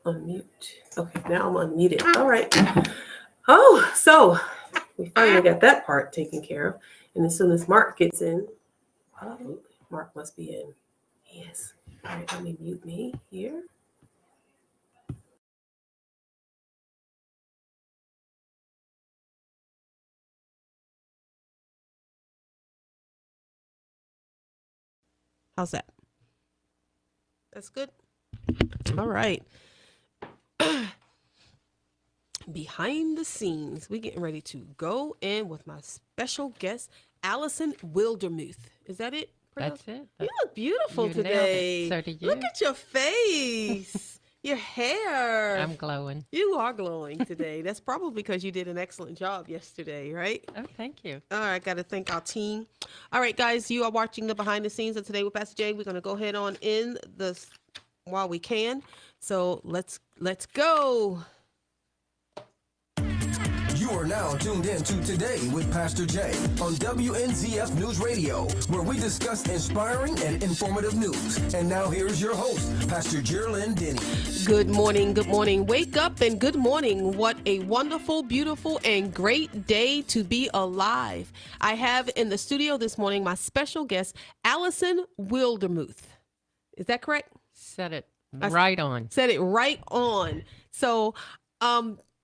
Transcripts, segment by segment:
Unmute. Okay, now I'm unmuted. All right. Oh, so we finally got that part taken care of. And as soon as Mark gets in, oh, Mark must be in. Yes. All right, let me mute me here. How's that? That's good. All right. Behind the scenes, we're getting ready to go in with my special guest, Allison Wildermuth. Is that it? That's it. You look beautiful You nailed today. it. So do you. Look at your face, your hair. I'm glowing. You are glowing today. That's probably because you did an excellent job yesterday, right? Oh, thank you. All right, got to thank our team. All right, guys, you are watching the behind the scenes of Today with Pastor Jay. We're going to go ahead on in this while we can. So let's go. You are now tuned in to Today with Pastor Jay on WNZF News Radio, where we discuss inspiring and informative news. And now here's your host, Pastor Jerlyn Denny. Good morning, good morning. Wake up and good morning. What a wonderful, beautiful, and great day to be alive. I have in the studio this morning my special guest, Allison Wildermuth. Is that correct? Said it right on. Said it right on. So,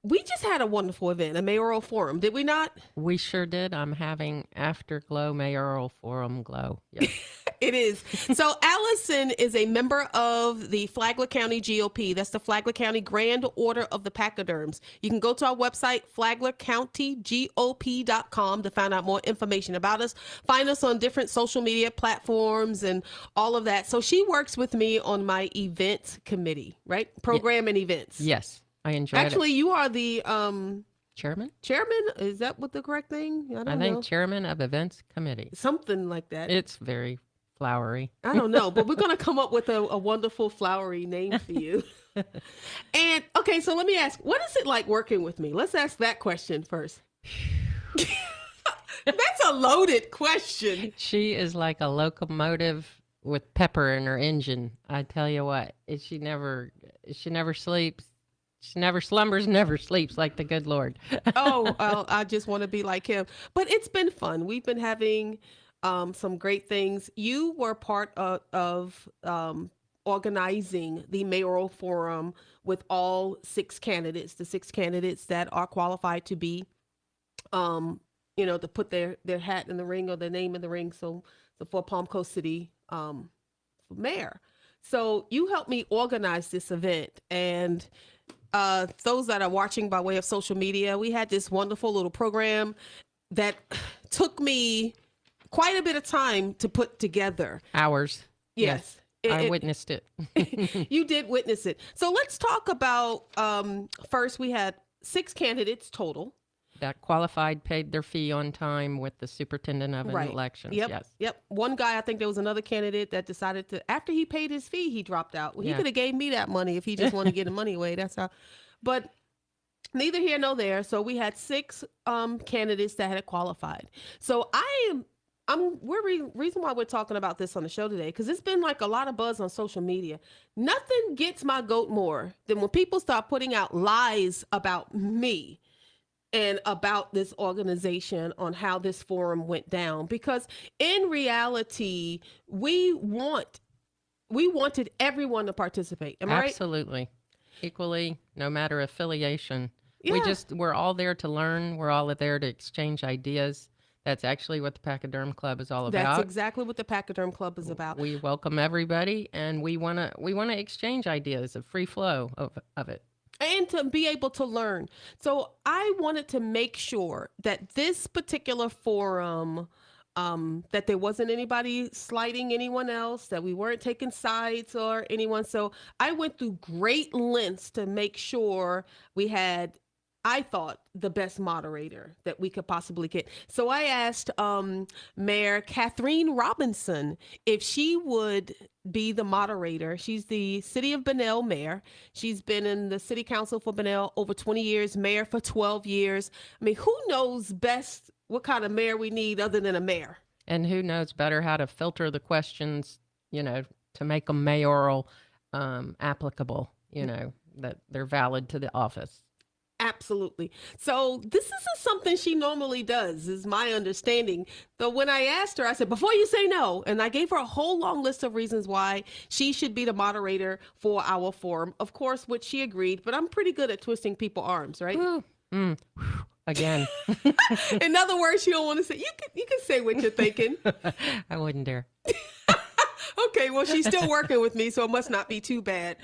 we just had a wonderful event, a mayoral forum, did we not? We sure did. I'm having Afterglow Mayoral Forum glow. Yes. It is. So Allison is a member of the Flagler County GOP. That's the Flagler County Grand Order of the Pachyderms. You can go to our website, flaglercountygop.com, to find out more information about us. Find us on different social media platforms and all of that. So she works with me on my events committee, right? Program and events. Yes. I enjoyed Actually, it. you are the Chairman? chairman. Is that what the correct thing? I don't know. Chairman of Events Committee. Something like that. It's very flowery. I don't know, but we're going to come up with a wonderful flowery name for you. And okay, so let me ask, what is it like working with me? Let's ask that question first. That's a loaded question. She is like a locomotive with pepper in her engine. I tell you what, she never sleeps. She never slumbers, never sleeps, like the good Lord. Oh, well, I just want to be like him. But it's been fun. We've been having some great things. You were part of organizing the mayoral forum with all six candidates, the six candidates that are qualified to be, to put their hat in the ring or their name in the ring. So for Palm Coast City mayor. So you helped me organize this event, and those that are watching by way of social media, we had this wonderful little program that took me quite a bit of time to put together. Hours. Yes. I witnessed it. You did witness it. So let's talk about, first we had 6 candidates total. That qualified, paid their fee on time with the superintendent of an election. Yep. Yes. Yep. One guy, I think there was another candidate that decided to, after he paid his fee, he dropped out. Well, he could have gave me that money if he just wanted to get the money away. That's how. But neither here nor there. So we had 6 candidates that had qualified. So reason why we're talking about this on the show today, because it's been like a lot of buzz on social media. Nothing gets my goat more than when people start putting out lies about me and about this organization on how this forum went down. Because in reality, we wanted everyone to participate. Am I right? Absolutely. Equally, no matter affiliation. Yeah. We're all there to learn. We're all there to exchange ideas. That's actually what the Pachyderm Club is all about. That's exactly what the Pachyderm Club is about. We welcome everybody, and we wanna exchange ideas, a free flow of it. And to be able to learn. So I wanted to make sure that this particular forum, that there wasn't anybody slighting anyone else, that we weren't taking sides or anyone. So I went through great lengths to make sure we had, I thought, the best moderator that we could possibly get. So I asked Mayor Kathleen Robinson if she would be the moderator. She's the City of Bunnell mayor. She's been in the city council for Bunnell over 20 years, mayor for 12 years. I mean, who knows best what kind of mayor we need other than a mayor? And who knows better how to filter the questions, to make them mayoral applicable, that they're valid to the office. Absolutely. So this isn't something she normally does, is my understanding. So when I asked her, I said, before you say no, and I gave her a whole long list of reasons why she should be the moderator for our forum, of course, which she agreed, but I'm pretty good at twisting people's arms, right? Again. In other words, you don't want to say, you can say what you're thinking. I wouldn't dare. Okay, well, she's still working with me, so it must not be too bad.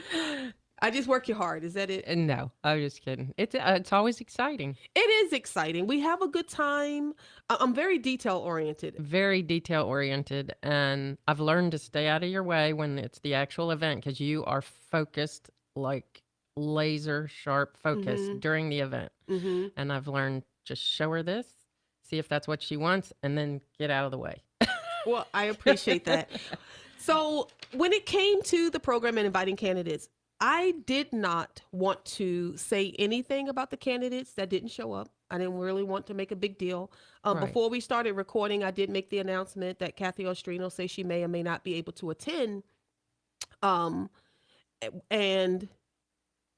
I just work you hard. Is that it? No, I'm just kidding. It's always exciting. It is exciting. We have a good time. I'm very detail oriented. Very detail oriented, and I've learned to stay out of your way when it's the actual event because you are focused, like laser sharp focus during the event. And I've learned just show her this, see if that's what she wants, and then get out of the way. Well, I appreciate that. So when it came to the program and inviting candidates, I did not want to say anything about the candidates that didn't show up. I didn't really want to make a big deal. Right. Before we started recording, I did make the announcement that Kathy Ostrino says she may or may not be able to attend. And,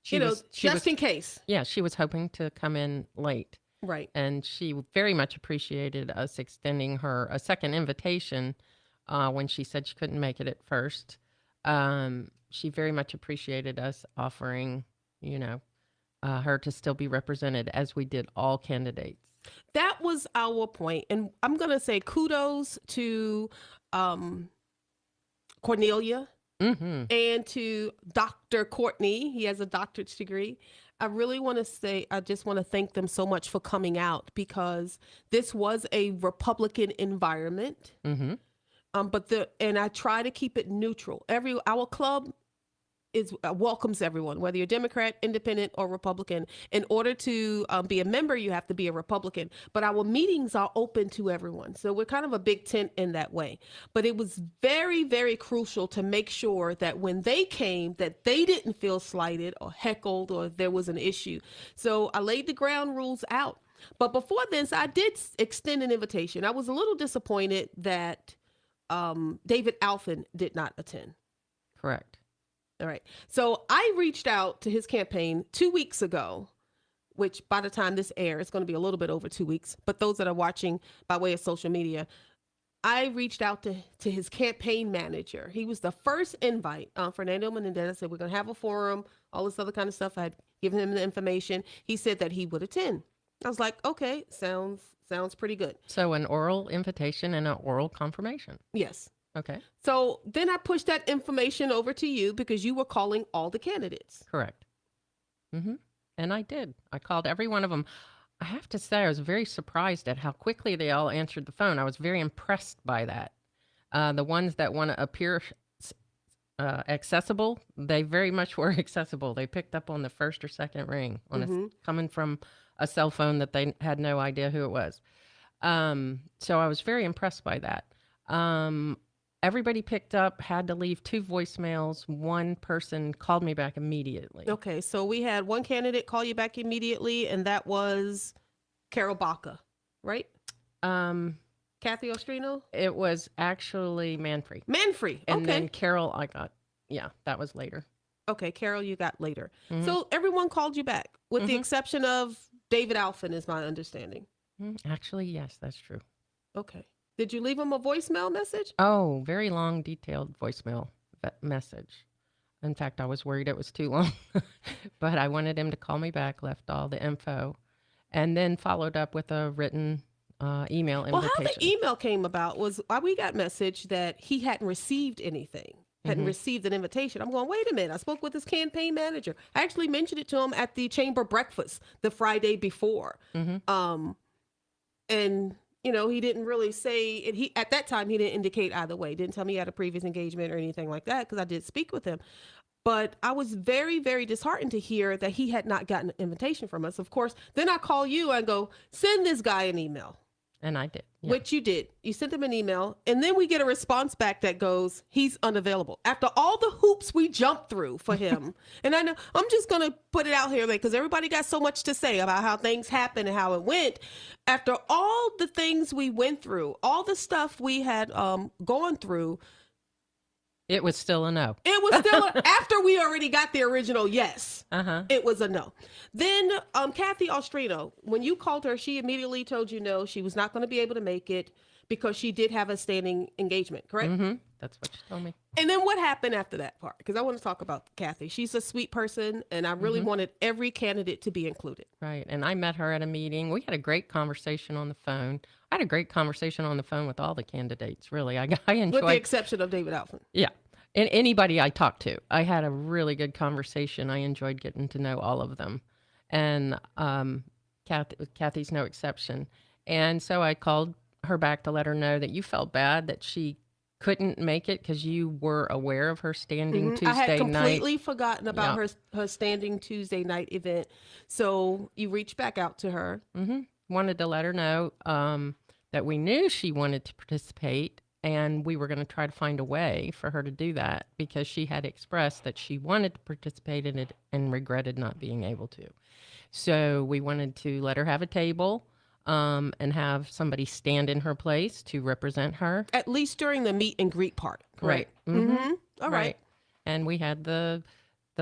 just in case. Yeah, she was hoping to come in late. Right. And she very much appreciated us extending her a second invitation when she said she couldn't make it at first. She very much appreciated us offering, her to still be represented as we did all candidates. That was our point. And I'm going to say kudos to Cornelia and to Dr. Courtney. He has a doctorate degree. I really want to say, I just want to thank them so much for coming out because this was a Republican environment. And I try to keep it neutral. Our club welcomes everyone, whether you're Democrat, Independent, or Republican. In order to be a member, you have to be a Republican. But our meetings are open to everyone. So we're kind of a big tent in that way. But it was very, very crucial to make sure that when they came, that they didn't feel slighted or heckled or there was an issue. So I laid the ground rules out. But before this, I did extend an invitation. I was a little disappointed that David Alfin did not attend. Correct. All right. So I reached out to his campaign 2 weeks ago, which by the time this airs, it's going to be a little bit over 2 weeks. But those that are watching by way of social media, I reached out to his campaign manager. He was the first invite. Fernando Menendez said, we're going to have a forum, all this other kind of stuff. I had given him the information. He said that he would attend. I was like, okay, sounds pretty good. So an oral invitation and an oral confirmation. Yes. Okay. So then I pushed that information over to you because you were calling all the candidates. Correct. And I did. I called every one of them. I have to say, I was very surprised at how quickly they all answered the phone. I was very impressed by that. The ones that want to appear accessible, they very much were accessible. They picked up on the first or second ring coming from a cell phone that they had no idea who it was. So I was very impressed by that. Everybody picked up, had to leave 2 voicemails. One person called me back immediately. Okay, so we had one candidate call you back immediately, and that was Carol Baca, right? Kathy Ostrino? It was actually Manfrey. Manfrey, okay. And then Carol, that was later. Okay, Carol, you got later. So everyone called you back, with the exception of David Alfin, is my understanding. Actually, yes, that's true. Okay. Did you leave him a voicemail message? Oh, very long, detailed voicemail message. In fact, I was worried it was too long, but I wanted him to call me back, left all the info, and then followed up with a written email invitation. Well, how the email came about was we got message that he hadn't received anything, hadn't received an invitation. I'm going, wait a minute. I spoke with his campaign manager. I actually mentioned it to him at the chamber breakfast the Friday before. And he didn't really say it. At that time, he didn't indicate either way. Didn't tell me he had a previous engagement or anything like that because I did speak with him. But I was very, very disheartened to hear that he had not gotten an invitation from us. Of course, then I call you and go, send this guy an email. And I did. Yeah. Which you did. You sent him an email. And then we get a response back that goes, he's unavailable. After all the hoops we jumped through for him. And I know I'm just going to put it out here because everybody got so much to say about how things happened and how it went. After all the things we went through, all the stuff we had gone through, It was still a no. It was still after we already got the original yes. Uh-huh. It was a no. Then Kathy Ostrino, when you called her, she immediately told you no, she was not going to be able to make it because she did have a standing engagement, correct? Mm-hmm. That's what she told me. And then what happened after that part? Because I want to talk about Kathy. She's a sweet person, and I really wanted every candidate to be included. Right. And I met her at a meeting. We had a great conversation on the phone. I had a great conversation on the phone with all the candidates, really. I enjoyed... With the exception of David Alfin. Yeah. And anybody I talked to, I had a really good conversation. I enjoyed getting to know all of them. And Kathy's no exception. And so I called her back to let her know that you felt bad that she couldn't make it because you were aware of her standing Tuesday night. I had completely forgotten about her standing Tuesday night event. So you reached back out to her. Wanted to let her know that we knew she wanted to participate, and we were going to try to find a way for her to do that because she had expressed that she wanted to participate in it and regretted not being able to. So we wanted to let her have a table and have somebody stand in her place to represent her. At least during the meet and greet part. Right. All right. And we had the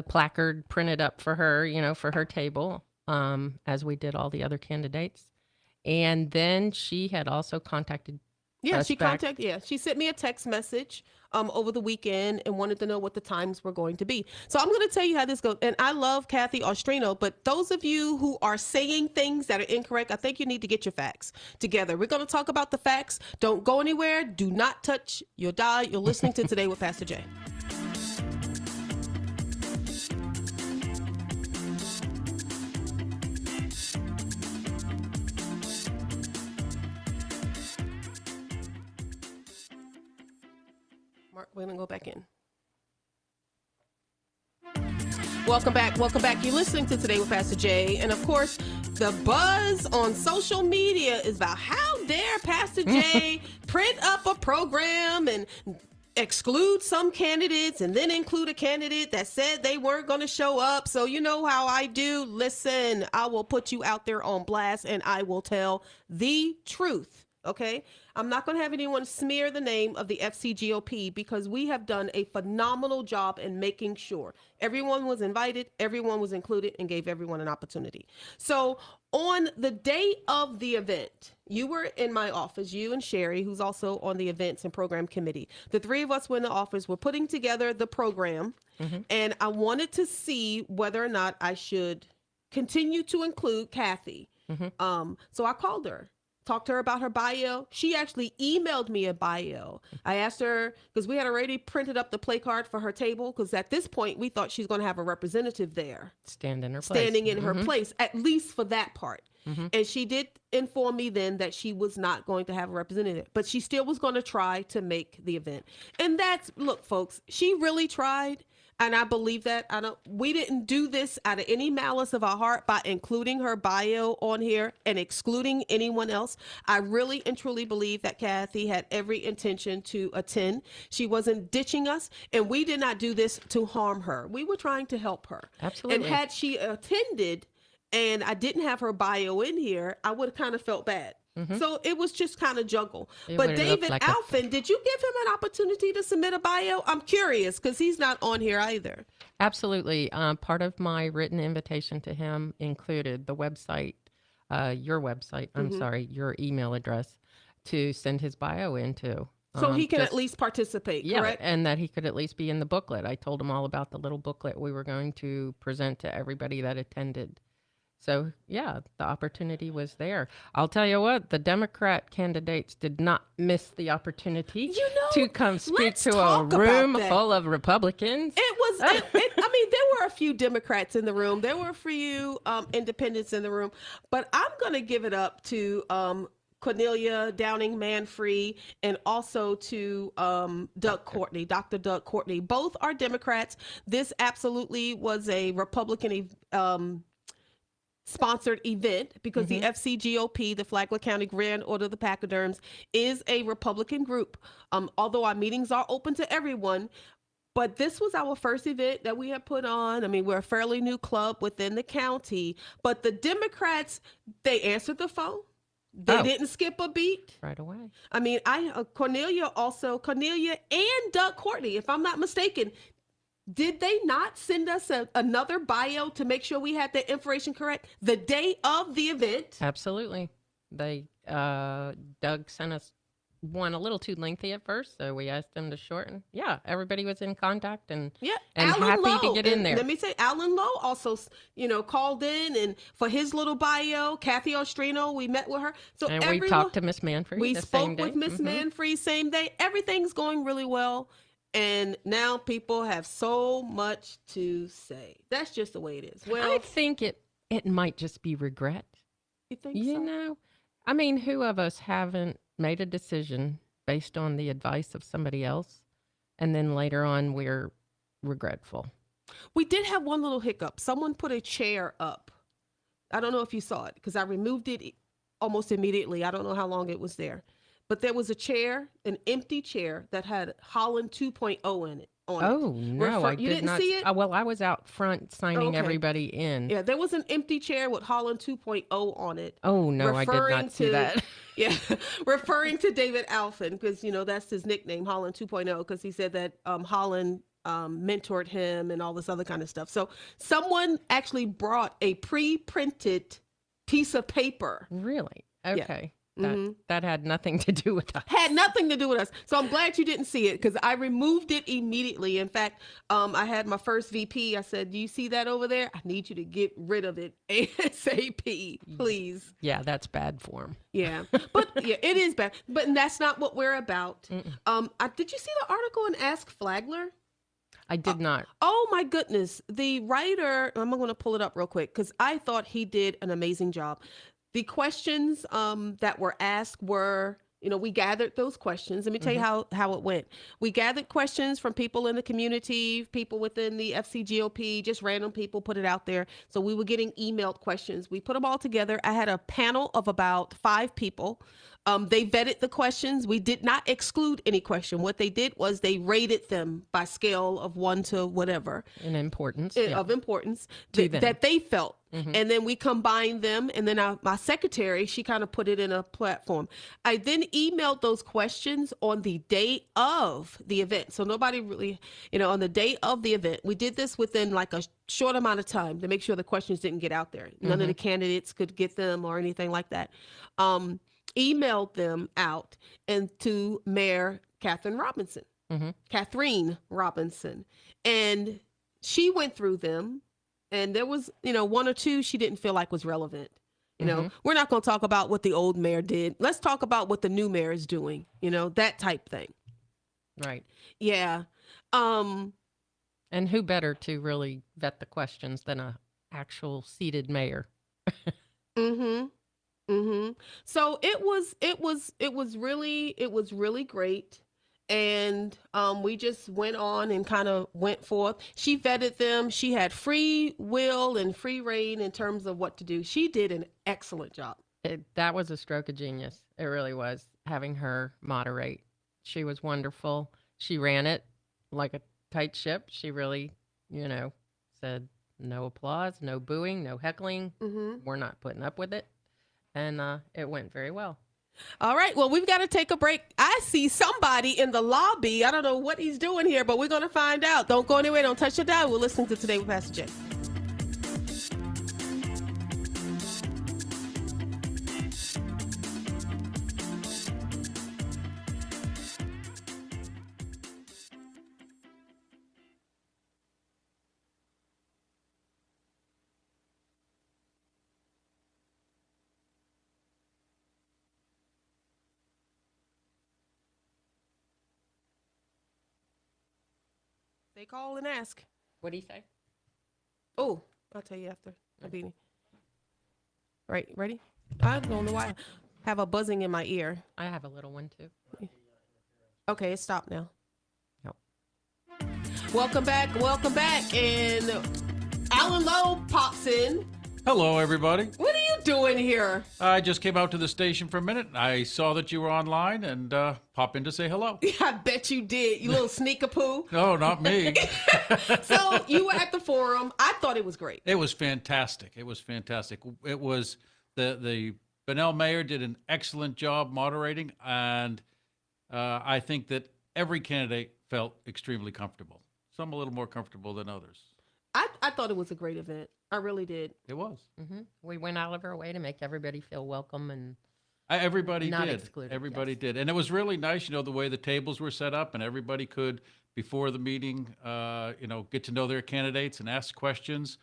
placard printed up for her, for her table, as we did all the other candidates. And then she had also contacted she sent me a text message over the weekend and wanted to know what the times were going to be. So I'm going to tell you how this goes. And I love Kathy Ostrino, but those of you who are saying things that are incorrect, I think you need to get your facts together. We're going to talk about the facts. Don't go anywhere. Do not touch your dial. You're listening to Today with Pastor Jay. We're going to go back in. Welcome back. You're listening to Today with Pastor Jay. And of course, the buzz on social media is about how dare Pastor Jay print up a program and exclude some candidates and then include a candidate that said they weren't going to show up. So you know how I do. Listen, I will put you out there on blast and I will tell the truth. Okay, I'm not going to have anyone smear the name of the FCGOP because we have done a phenomenal job in making sure everyone was invited, everyone was included, and gave everyone an opportunity. So on the day of the event, you were in my office, you and Sherry, who's also on the events and program committee. The three of us were in the office. We're putting together the program, and I wanted to see whether or not I should continue to include Kathy. So I called her. Talked to her about her bio. She actually emailed me a bio. I asked her, because we had already printed up the play card for her table, because at this point, we thought she's going to have a representative there. Standing in her place, at least for that part. And she did inform me then that she was not going to have a representative, but she still was going to try to make the event. And look, folks, she really tried. And I believe that. We didn't do this out of any malice of our heart by including her bio on here and excluding anyone else. I really and truly believe that Kathy had every intention to attend. She wasn't ditching us, and we did not do this to harm her. We were trying to help her. Absolutely. And had she attended and I didn't have her bio in here, I would have kind of felt bad. So it was just kind of juggle. But David Alfin, did you give him an opportunity to submit a bio? I'm curious because he's not on here either. Absolutely. Part of my written invitation to him included the website, your email address to send his bio into. So he can at least participate, correct? And that he could at least be in the booklet. I told him all about the little booklet we were going to present to everybody that attended. So, yeah, the opportunity was there. I'll tell you what, the Democrat candidates did not miss the opportunity to come speak to a room full of Republicans. There were a few Democrats in the room. There were a few independents in the room. But I'm going to give it up to Cornelia Downing Manfree and also to Dr. Doug Courtney. Both are Democrats. This absolutely was a Republican sponsored event because the FCGOP, the Flagler County Grand Order of the Pachyderms, is a Republican group. Although our meetings are open to everyone, but this was our first event that we had put on. I mean, we're a fairly new club within the county, but the Democrats, they answered the phone. They didn't skip a beat. Right away. I mean, Cornelia and Doug Courtney, if I'm not mistaken, did they not send us another bio to make sure we had the information correct the day of the event? Absolutely. Doug sent us one a little too lengthy at first, so we asked him to shorten. Yeah, everybody was in contact and Alan happy Lowe, to get in there. Let me say, Alan Lowe also, called in and for his little bio. Kathy Ostrino, we met with her. So and we talked to Miss Manfrey. We the spoke same day. with Miss Manfrey same day. Everything's going really well. And now people have so much to say. That's just the way it is. Well, I think it might just be regret. You think You so? know, I mean, who of us haven't made a decision based on the advice of somebody else, and then later on we're regretful? We did have one little hiccup. Someone put a chair up. I don't know if you saw it because I removed it almost immediately. I don't know how long it was there. But there was a chair, an empty chair that had Holland 2.0 in it. Oh, no, I you did didn't not see it? Well, I was out front signing Okay. everybody in. Yeah, there was an empty chair with Holland 2.0 on it. Oh, no, I did not see that. Yeah, referring to David Alphen, because, that's his nickname, Holland 2.0, because he said that Holland mentored him and all this other kind of stuff. So someone actually brought a pre-printed piece of paper. Really? Yeah. Okay. That had nothing to do with us. Had nothing to do with us. So I'm glad you didn't see it because I removed it immediately. In fact, I had my first VP. I said, do you see that over there? I need you to get rid of it ASAP, please. Yeah, that's bad form. Yeah. But yeah, it is bad. But that's not what we're about. Did you see the article in Ask Flagler? I did not. Oh my goodness. The writer, I'm going to pull it up real quick because I thought he did an amazing job. The questions that were asked were, we gathered those questions. Let me tell you how it went. We gathered questions from people in the community, people within the FCGOP, just random people put it out there. So we were getting emailed questions. We put them all together. I had a panel of about 5 people. They vetted the questions. We did not exclude any question. What they did was they rated them by scale of 1 to whatever. In importance. Of importance that they felt. And then we combined them. And then my secretary, she kind of put it in a platform. I then emailed those questions on the day of the event. So nobody really, on the day of the event, we did this within like a short amount of time to make sure the questions didn't get out there. None of the candidates could get them or anything like that. Emailed them out and to Mayor Catherine Robinson, and she went through them, and there was, 1 or 2 she didn't feel like was relevant. We're not going to talk about what the old mayor did. Let's talk about what the new mayor is doing, that type thing. Right. Yeah. And who better to really vet the questions than a actual seated mayor? So it was really great. And we just went on and kind of went forth. She vetted them. She had free will and free reign in terms of what to do. She did an excellent job. That was a stroke of genius. It really was, having her moderate. She was wonderful. She ran it like a tight ship. She really, said no applause, no booing, no heckling. We're not putting up with it. And it went very well. All right. Well, we've got to take a break. I see somebody in the lobby. I don't know what he's doing here, but we're going to find out. Don't go anywhere. Don't touch your dial. We're listening to Today with Pastor Jay. They call and ask. What do you say? Oh, I'll tell you after. Beanie. Right, ready? I don't know why I have a buzzing in my ear. I have a little one too. Okay, it stopped now. Nope. Welcome back. And Alan Lowe pops in. Hello, everybody. What are you doing here? I just came out to the station for a minute. I saw that you were online and pop in to say hello. I bet you did, you little sneak-a-poo. No, not me. So you were at the forum. I thought it was great. It was fantastic. It was the Benel Mayer did an excellent job moderating, and I think that every candidate felt extremely comfortable. Some a little more comfortable than others. I thought it was a great event. I really did. It was. We went out of our way to make everybody feel welcome and Everybody not did. excluded, Everybody yes. did. And it was really nice, the way the tables were set up, and everybody could, before the meeting, get to know their candidates and ask questions,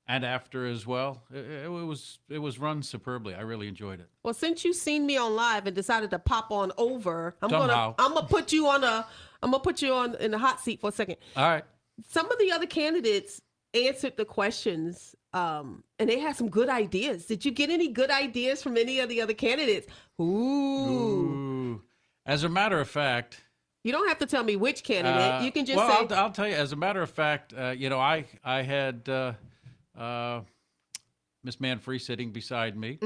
and after as well. It was run superbly. I really enjoyed it. Well, since you seen me on live and decided to pop on over, Somehow. I'm gonna put you on in the hot seat for a second. All right. Some of the other candidates answered the questions, and they had some good ideas. Did you get any good ideas from any of the other candidates? Ooh. As a matter of fact, You don't have to tell me which candidate. You can just say. I'll tell you. As a matter of fact, I had Miss Manfree sitting beside me,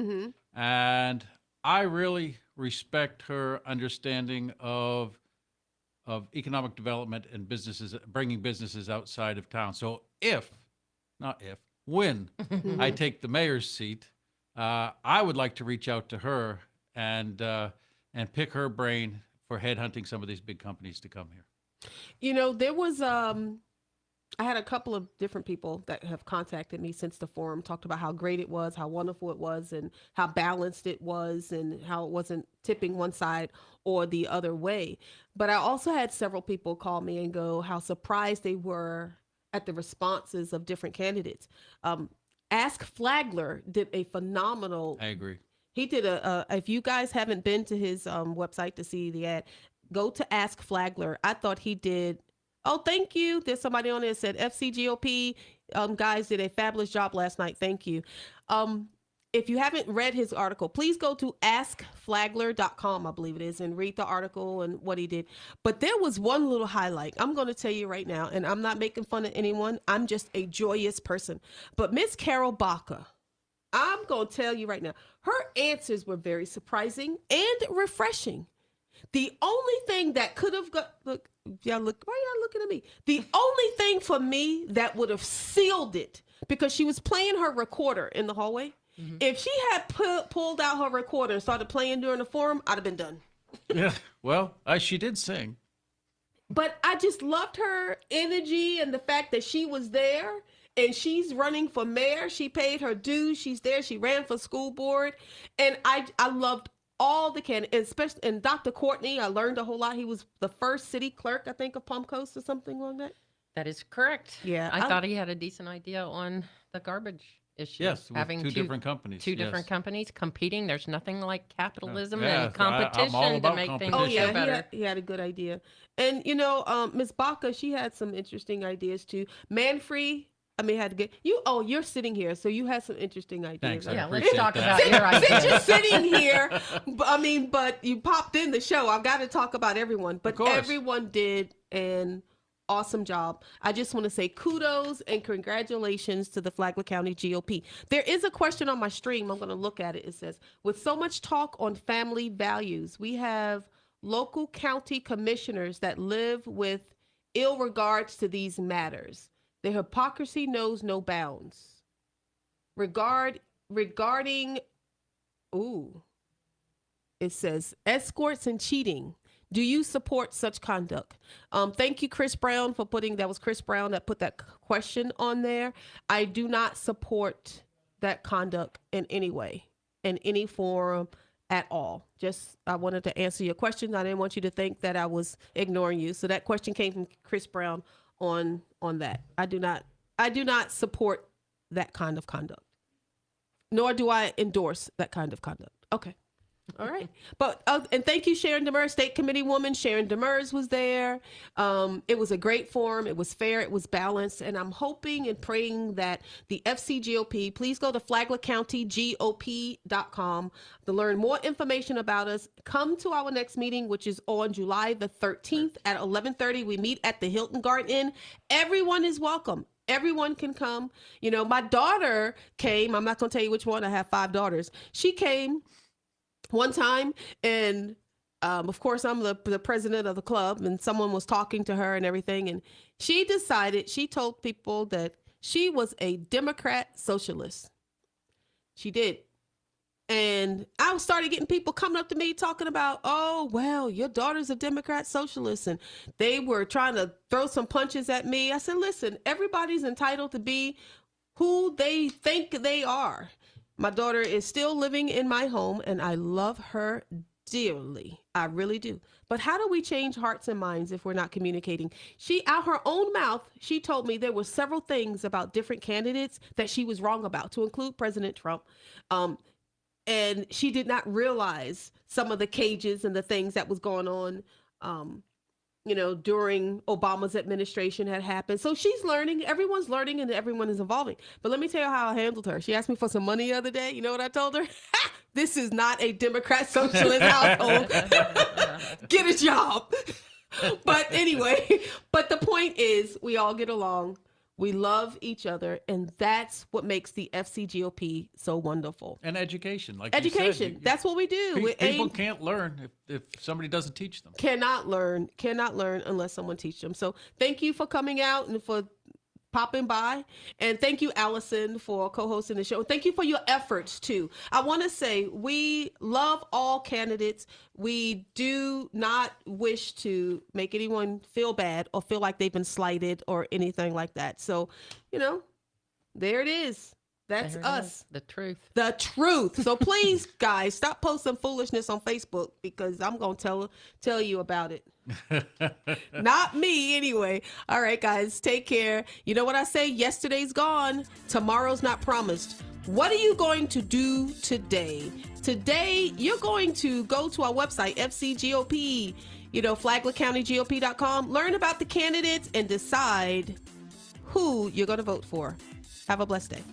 and I really respect her understanding of economic development and businesses, bringing businesses outside of town. So when I take the mayor's seat, I would like to reach out to her and pick her brain for headhunting some of these big companies to come here. There was I had a couple of different people that have contacted me since the forum, talked about how great it was, how wonderful it was, and how balanced it was, and how it wasn't tipping one side or the other way. But I also had several people call me and go how surprised they were at the responses of different candidates. Ask Flagler did a phenomenal. I agree. He did if you guys haven't been to his website to see the ad, go to Ask Flagler. I thought he did. Oh, thank you. There's somebody on there that said FCGOP guys did a fabulous job last night. Thank you. If you haven't read his article, please go to askflagler.com, I believe it is, and read the article and what he did. But there was one little highlight. I'm going to tell you right now, and I'm not making fun of anyone. I'm just a joyous person. But Miss Carol Baca, I'm going to tell you right now, her answers were very surprising and refreshing. The only thing that could have got, why y'all looking at me? The only thing for me that would have sealed it, because she was playing her recorder in the hallway. If she had pulled out her recorder and started playing during the forum, I'd have been done. Yeah. Well, she did sing. But I just loved her energy and the fact that she was there and she's running for mayor. She paid her dues. She's there. She ran for school board. And I loved all the candidates, especially, and Dr. Courtney, I learned a whole lot. He was the first city clerk, I think, of Palm Coast or something like that. that is correct. Yeah, I thought he had a decent idea on the garbage issue. Yes, with having two different companies. Two yes. different companies competing. There's nothing like capitalism Yeah, and I'm all competition to about make things Oh competition. go yeah, better. he had a good idea. And Ms. Baca, she had some interesting ideas too. Manfree, had to get you. Oh, you're sitting here, so you had some interesting ideas. Thanks, I Yeah, let's appreciate talk that. about your Since idea. you're sitting here, but you popped in the show. I've got to talk about everyone. But course. everyone did an awesome job. I just want to say kudos and congratulations to the Flagler County GOP. There is a question on my stream. I'm going to look at it. It says, with so much talk on family values, we have local county commissioners that live with ill regards to these matters. The hypocrisy knows no bounds. Regarding, it says escorts and cheating. Do you support such conduct? Thank you, Chris Brown, for that was Chris Brown that put that question on there. I do not support that conduct in any way, in any forum at all. Just, I wanted to answer your question. I didn't want you to think that I was ignoring you. So that question came from Chris Brown on that. I do not support that kind of conduct, nor do I endorse that kind of conduct. Okay. All right. But and thank you, Sharon Demers, State Committee woman. Sharon Demers was there. It was a great forum. It was fair. It was balanced. And I'm hoping and praying that the FCGOP, please go to FlaglerCountyGOP.com to learn more information about us. Come to our next meeting, which is on July the 13th at 11:30. We meet at the Hilton Garden Inn. Everyone is welcome. Everyone can come. My daughter came. I'm not going to tell you which one. I have 5 daughters. She came one time, and of course I'm the president of the club, and someone was talking to her and everything, and she told people that she was a Democrat socialist. She did. And I started getting people coming up to me talking about, oh, well, your daughter's a Democrat socialist. And they were trying to throw some punches at me. I said, listen, everybody's entitled to be who they think they are. My daughter is still living in my home, and I love her dearly. I really do. But how do we change hearts and minds if we're not communicating? She, out her own mouth, she told me there were several things about different candidates that she was wrong about, to include President Trump. And she did not realize some of the cages and the things that was going on, during Obama's administration had happened. So she's learning, everyone's learning, and everyone is evolving. But let me tell you how I handled her. She asked me for some money the other day. You know what I told her? This is not a Democrat socialist household. Get a job. But anyway, but the point is we all get along. We love each other, and that's what makes the FCGOP so wonderful. And education, like education. you said, that's what we do. People can't learn if somebody doesn't teach them. Cannot learn unless someone teaches them. So thank you for coming out and for popping by. And thank you, Allison, for co-hosting the show. Thank you for your efforts, too. I want to say we love all candidates. We do not wish to make anyone feel bad or feel like they've been slighted or anything like that. So, there it is. That's us. The truth. The truth. So please, guys, stop posting foolishness on Facebook because I'm going to tell you about it. Not me, anyway. All right, guys, take care. You know what I say? Yesterday's gone. Tomorrow's not promised. What are you going to do today? Today, you're going to go to our website, FCGOP, FlaglerCountyGOP.com. Learn about the candidates and decide who you're going to vote for. Have a blessed day.